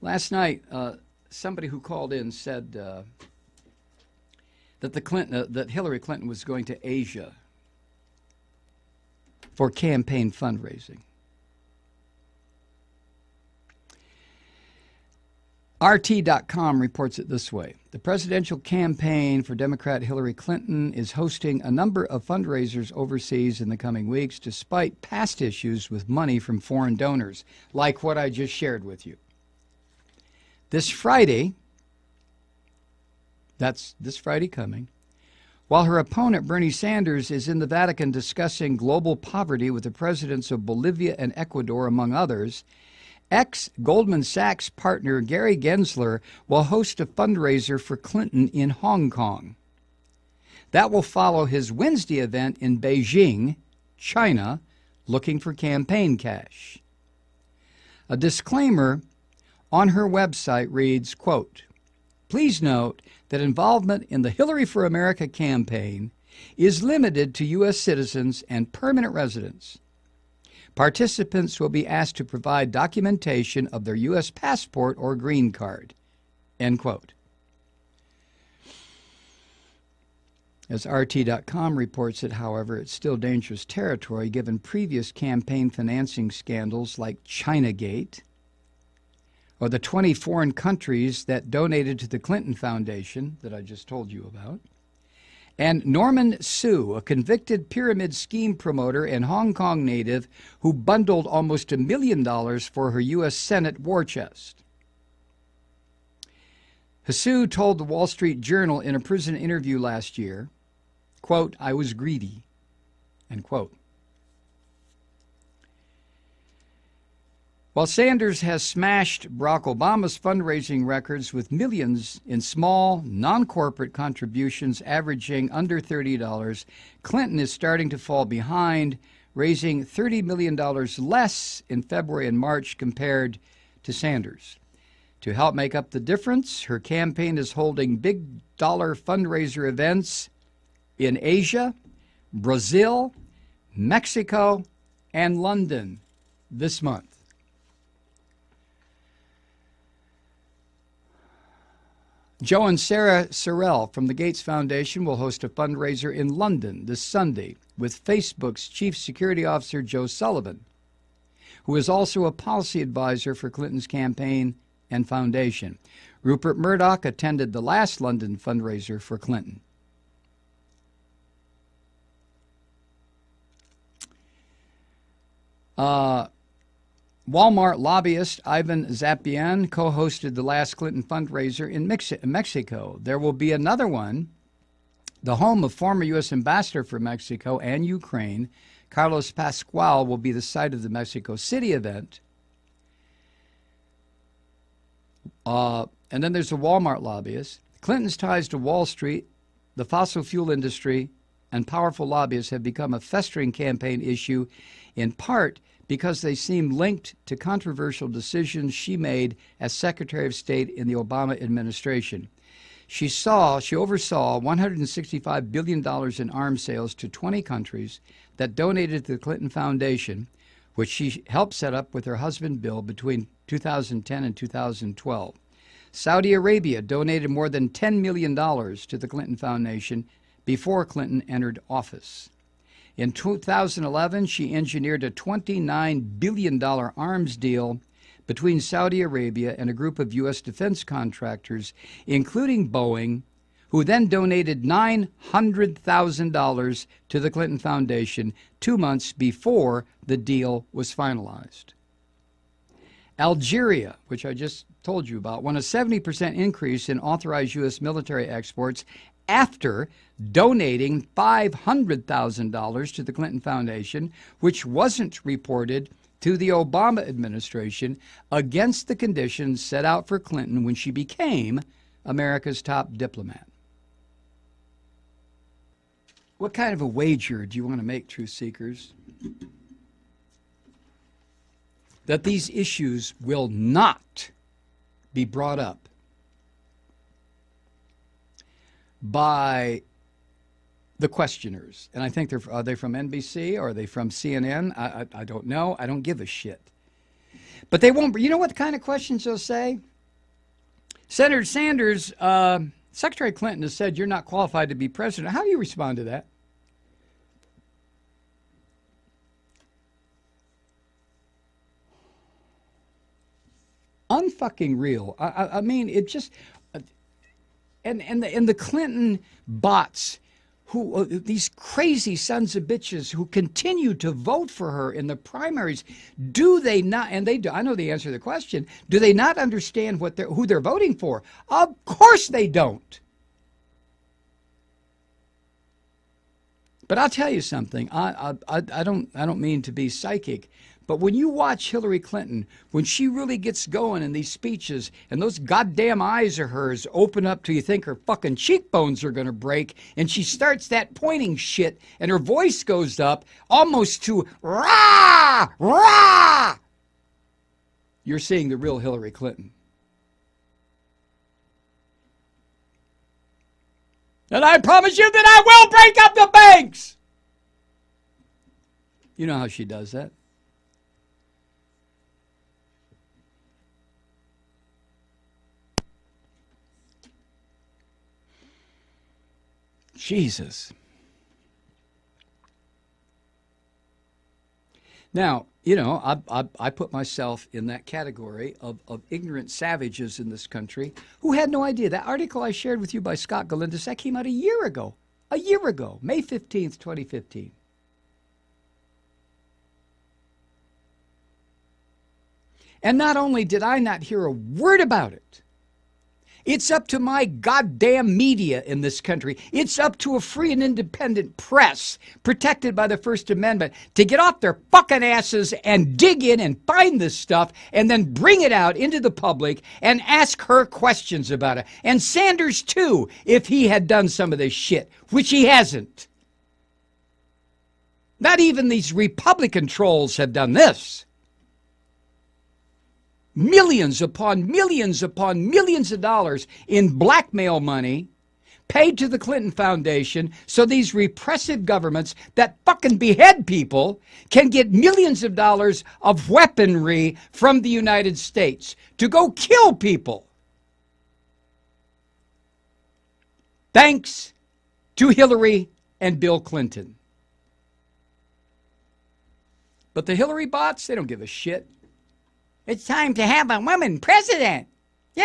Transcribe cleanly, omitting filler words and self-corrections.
Last night, somebody who called in said that Hillary Clinton was going to Asia for campaign fundraising. RT.com reports it this way. The presidential campaign for Democrat Hillary Clinton is hosting a number of fundraisers overseas in the coming weeks, despite past issues with money from foreign donors, like what I just shared with you. This Friday, that's this Friday coming, while her opponent Bernie Sanders is in the Vatican discussing global poverty with the presidents of Bolivia and Ecuador, among others, ex-Goldman Sachs partner Gary Gensler will host a fundraiser for Clinton in Hong Kong. That will follow his Wednesday event in Beijing, China, looking for campaign cash. A disclaimer on her website reads, quote, "Please note that involvement in the Hillary for America campaign is limited to U.S. citizens and permanent residents. Participants will be asked to provide documentation of their U.S. passport or green card," end quote. As RT.com reports it, however, it's still dangerous territory given previous campaign financing scandals like Chinagate, or the 20 foreign countries that donated to the Clinton Foundation that I just told you about, and Norman Su, a convicted pyramid scheme promoter and Hong Kong native who bundled almost $1 million for her U.S. Senate war chest. Su told the Wall Street Journal in a prison interview last year, quote, "I was greedy," end quote. While Sanders has smashed Barack Obama's fundraising records with millions in small, non-corporate contributions averaging under $30, Clinton is starting to fall behind, raising $30 million less in February and March compared to Sanders. To help make up the difference, her campaign is holding big-dollar fundraiser events in Asia, Brazil, Mexico, and London this month. Joe and Sarah Sorrell from the Gates Foundation will host a fundraiser in London this Sunday with Facebook's Chief Security Officer Joe Sullivan, who is also a policy advisor for Clinton's campaign and foundation. Rupert Murdoch attended the last London fundraiser for Clinton. Walmart lobbyist Ivan Zapien co-hosted the last Clinton fundraiser in Mexico. There will be another one. The home of former U.S. Ambassador for Mexico and Ukraine, Carlos Pascual, will be the site of the Mexico City event. And then there's a Walmart lobbyist. Clinton's ties to Wall Street, the fossil fuel industry, and powerful lobbyists have become a festering campaign issue, in part because they seem linked to controversial decisions she made as Secretary of State in the Obama administration. She oversaw $165 billion in arms sales to 20 countries that donated to the Clinton Foundation, which she helped set up with her husband Bill between 2010 and 2012. Saudi Arabia donated more than $10 million to the Clinton Foundation before Clinton entered office. In 2011, she engineered a $29 billion arms deal between Saudi Arabia and a group of U.S. defense contractors, including Boeing, who then donated $900,000 to the Clinton Foundation 2 months before the deal was finalized. Algeria, which I just told you about, won a 70% increase in authorized U.S. military exports after donating $500,000 to the Clinton Foundation, which wasn't reported to the Obama administration, against the conditions set out for Clinton when she became America's top diplomat. What kind of a wager do you want to make, truth seekers? That these issues will not be brought up by the questioners. And I think are they from NBC or are they from CNN? I don't know. I don't give a shit. But they won't. You know what kind of questions they'll say? Senator Sanders, Secretary Clinton has said you're not qualified to be president. How do you respond to that? Unfucking real. I mean, it just and the Clinton bots, who these crazy sons of bitches who continue to vote for her in the primaries, do they not? And they do. I know the answer to the question. Do they not understand who they're voting for? Of course they don't. But I'll tell you something. I don't mean to be psychic, but when you watch Hillary Clinton, when she really gets going in these speeches and those goddamn eyes of hers open up till you think her fucking cheekbones are going to break, and she starts that pointing shit and her voice goes up almost to rah, rah, you're seeing the real Hillary Clinton. And I promise you that I will break up the banks. You know how she does that. Jesus. Now, you know, I put myself in that category of ignorant savages in this country who had no idea. That article I shared with you by Scott Galindis, that came out a year ago, May 15th, 2015. And not only did I not hear a word about it, it's up to my goddamn media in this country. It's up to a free and independent press protected by the First Amendment to get off their fucking asses and dig in and find this stuff and then bring it out into the public and ask her questions about it. And Sanders, too, if he had done some of this shit, which he hasn't. Not even these Republican trolls have done this. Millions upon millions upon millions of dollars in blackmail money paid to the Clinton Foundation so these repressive governments that fucking behead people can get millions of dollars of weaponry from the United States to go kill people. Thanks to Hillary and Bill Clinton. But the Hillary bots, they don't give a shit. It's time to have a woman president. Yeah!